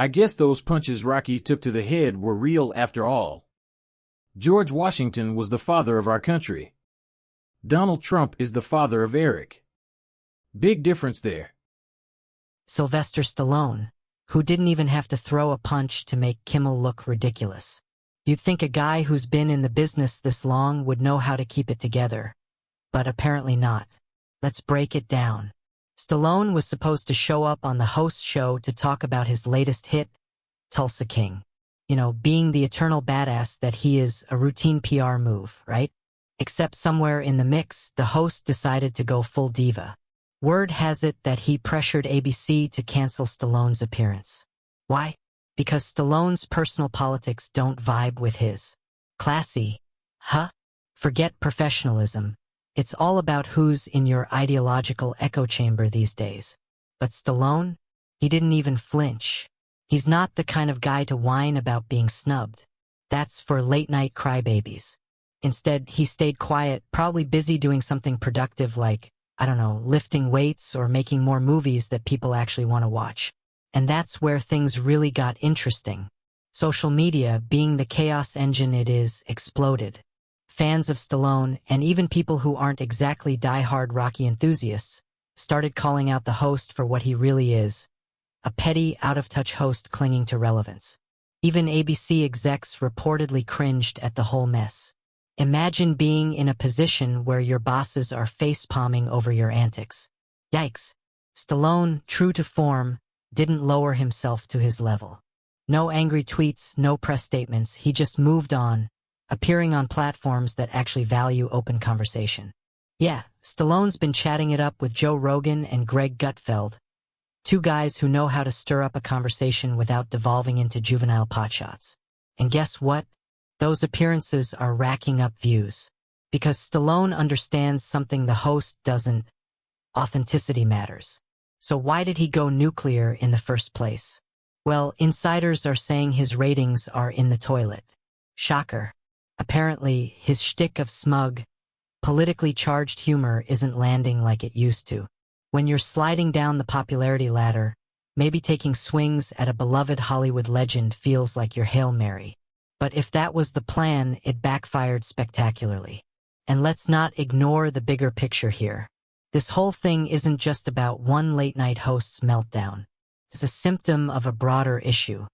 I guess those punches Rocky took to the head were real after all. George Washington was the father of our country. Donald Trump is the father of Eric. Big difference there. Sylvester Stallone, who didn't even have to throw a punch to make Kimmel look ridiculous. You'd think a guy who's been in the business this long would know how to keep it together. But apparently not. Let's break it down. Stallone was supposed to show up on the host show to talk about his latest hit, Tulsa King. You know, being the eternal badass that he is, a routine PR move, right? Except somewhere in the mix, the host decided to go full diva. Word has it that he pressured ABC to cancel Stallone's appearance. Why? Because Stallone's personal politics don't vibe with his. Classy. Huh? Forget professionalism. It's all about who's in your ideological echo chamber these days. But Stallone? He didn't even flinch. He's not the kind of guy to whine about being snubbed. That's for late-night crybabies. Instead, he stayed quiet, probably busy doing something productive like, I don't know, lifting weights or making more movies that people actually want to watch. And that's where things really got interesting. Social media, being the chaos engine it is, exploded. Fans of Stallone, and even people who aren't exactly die-hard Rocky enthusiasts, started calling out the host for what he really is, a petty, out-of-touch host clinging to relevance. Even ABC execs reportedly cringed at the whole mess. Imagine being in a position where your bosses are face-palming over your antics. Yikes. Stallone, true to form, didn't lower himself to his level. No angry tweets, no press statements, he just moved on, appearing on platforms that actually value open conversation. Yeah, Stallone's been chatting it up with Joe Rogan and Greg Gutfeld, two guys who know how to stir up a conversation without devolving into juvenile potshots. And guess what? Those appearances are racking up views. Because Stallone understands something the host doesn't. Authenticity matters. So why did he go nuclear in the first place? Well, insiders are saying his ratings are in the toilet. Shocker. Apparently, his shtick of smug, politically charged humor isn't landing like it used to. When you're sliding down the popularity ladder, maybe taking swings at a beloved Hollywood legend feels like your Hail Mary. But if that was the plan, it backfired spectacularly. And let's not ignore the bigger picture here. This whole thing isn't just about one late-night host's meltdown. It's a symptom of a broader issue.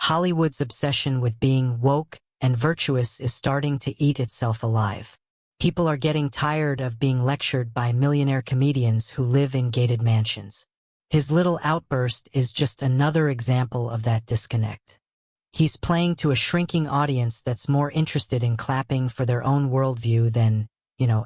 Hollywood's obsession with being woke and virtuous is starting to eat itself alive. People are getting tired of being lectured by millionaire comedians who live in gated mansions. His little outburst is just another example of that disconnect. He's playing to a shrinking audience that's more interested in clapping for their own worldview than,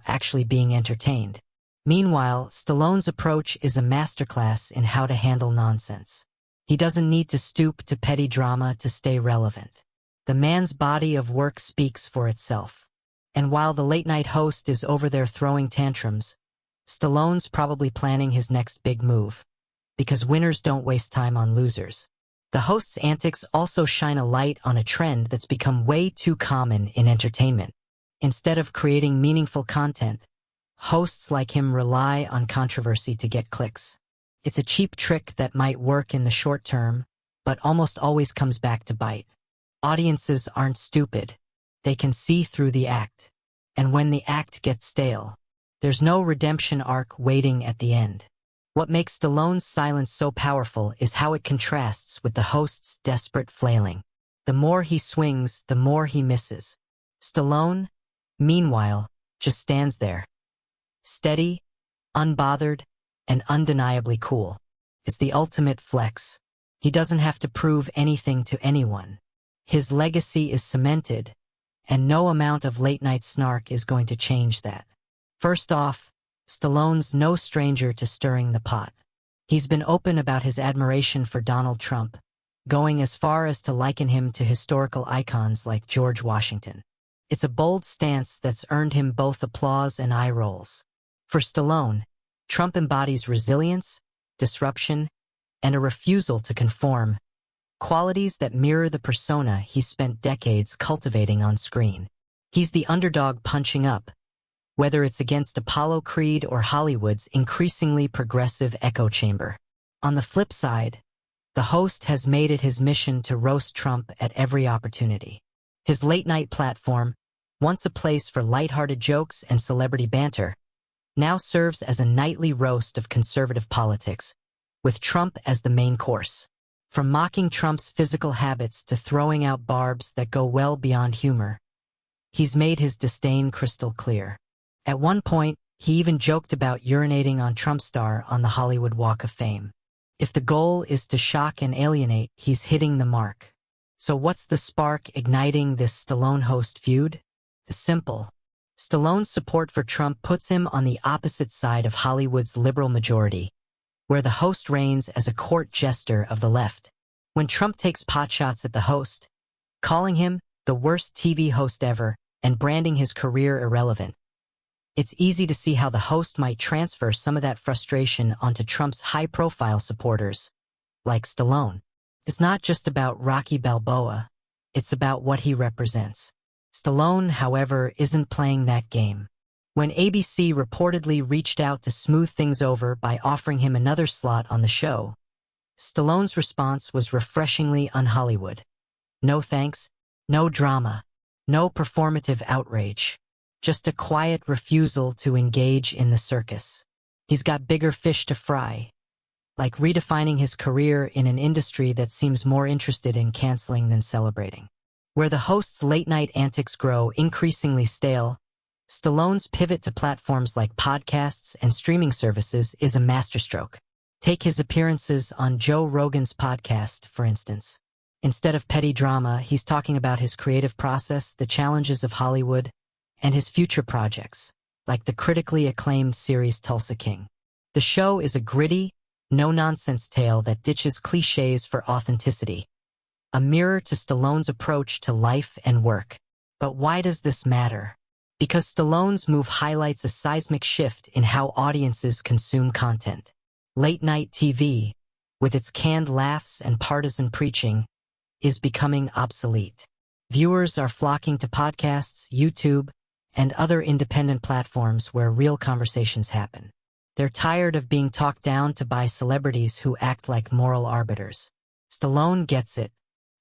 actually being entertained. Meanwhile, Stallone's approach is a masterclass in how to handle nonsense. He doesn't need to stoop to petty drama to stay relevant. The man's body of work speaks for itself. And while the late-night host is over there throwing tantrums, Stallone's probably planning his next big move. Because winners don't waste time on losers. The host's antics also shine a light on a trend that's become way too common in entertainment. Instead of creating meaningful content, hosts like him rely on controversy to get clicks. It's a cheap trick that might work in the short term, but almost always comes back to bite. Audiences aren't stupid. They can see through the act. And when the act gets stale, there's no redemption arc waiting at the end. What makes Stallone's silence so powerful is how it contrasts with the host's desperate flailing. The more he swings, the more he misses. Stallone, meanwhile, just stands there. Steady, unbothered, and undeniably cool. It's the ultimate flex. He doesn't have to prove anything to anyone. His legacy is cemented, and no amount of late-night snark is going to change that. First off, Stallone's no stranger to stirring the pot. He's been open about his admiration for Donald Trump, going as far as to liken him to historical icons like George Washington. It's a bold stance that's earned him both applause and eye rolls. For Stallone, Trump embodies resilience, disruption, and a refusal to conform, qualities that mirror the persona he's spent decades cultivating on screen. He's the underdog punching up, whether it's against Apollo Creed or Hollywood's increasingly progressive echo chamber. On the flip side, the the host has made it his mission to roast Trump at every opportunity. His late-night platform, once a place for lighthearted jokes and celebrity banter, now serves as a nightly roast of conservative politics, with Trump as the main course. From mocking Trump's physical habits to throwing out barbs that go well beyond humor, he's made his disdain crystal clear. At one point, he even joked about urinating on Trump's star on the Hollywood Walk of Fame. If the goal is to shock and alienate, he's hitting the mark. So what's the spark igniting this Stallone-host feud? It's simple. Stallone's support for Trump puts him on the opposite side of Hollywood's liberal majority, where the host reigns as a court jester of the left. When Trump takes potshots at the host, calling him the worst TV host ever and branding his career irrelevant, it's easy to see how the host might transfer some of that frustration onto Trump's high-profile supporters, like Stallone. It's not just about Rocky Balboa, it's about what he represents. Stallone, however, isn't playing that game. When ABC reportedly reached out to smooth things over by offering him another slot on the show, Stallone's response was refreshingly un-Hollywood. No thanks, no drama, no performative outrage. Just a quiet refusal to engage in the circus. He's got bigger fish to fry, like redefining his career in an industry that seems more interested in canceling than celebrating. Where the host's late-night antics grow increasingly stale, Stallone's pivot to platforms like podcasts and streaming services is a masterstroke. Take his appearances on Joe Rogan's podcast, for instance. Instead of petty drama, he's talking about his creative process, the challenges of Hollywood, and his future projects, like the critically acclaimed series Tulsa King. The show is a gritty, no-nonsense tale that ditches cliches for authenticity, a mirror to Stallone's approach to life and work. But why does this matter? Because Stallone's move highlights a seismic shift in how audiences consume content. Late-night TV, with its canned laughs and partisan preaching, is becoming obsolete. Viewers are flocking to podcasts, YouTube, and other independent platforms where real conversations happen. They're tired of being talked down to by celebrities who act like moral arbiters. Stallone gets it.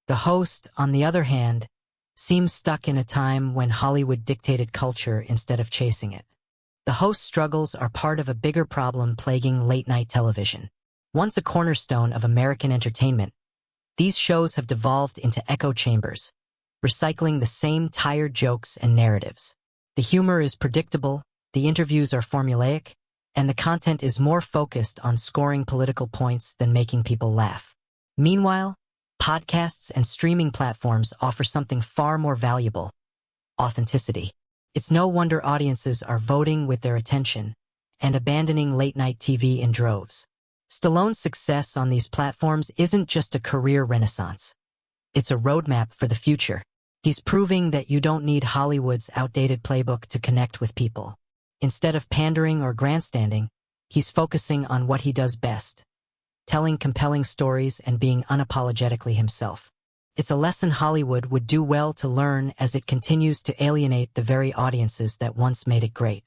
The host, on the other hand, seems stuck in a time when Hollywood dictated culture instead of chasing it. The host's struggles are part of a bigger problem plaguing late-night television. Once a cornerstone of American entertainment, these shows have devolved into echo chambers, recycling the same tired jokes and narratives. The humor is predictable, the interviews are formulaic, and the content is more focused on scoring political points than making people laugh. Meanwhile, podcasts and streaming platforms offer something far more valuable: authenticity. It's no wonder audiences are voting with their attention and abandoning late-night TV in droves. Stallone's success on these platforms isn't just a career renaissance. It's a roadmap for the future. He's proving that you don't need Hollywood's outdated playbook to connect with people. Instead of pandering or grandstanding, he's focusing on what he does best: telling compelling stories and being unapologetically himself. It's a lesson Hollywood would do well to learn as it continues to alienate the very audiences that once made it great.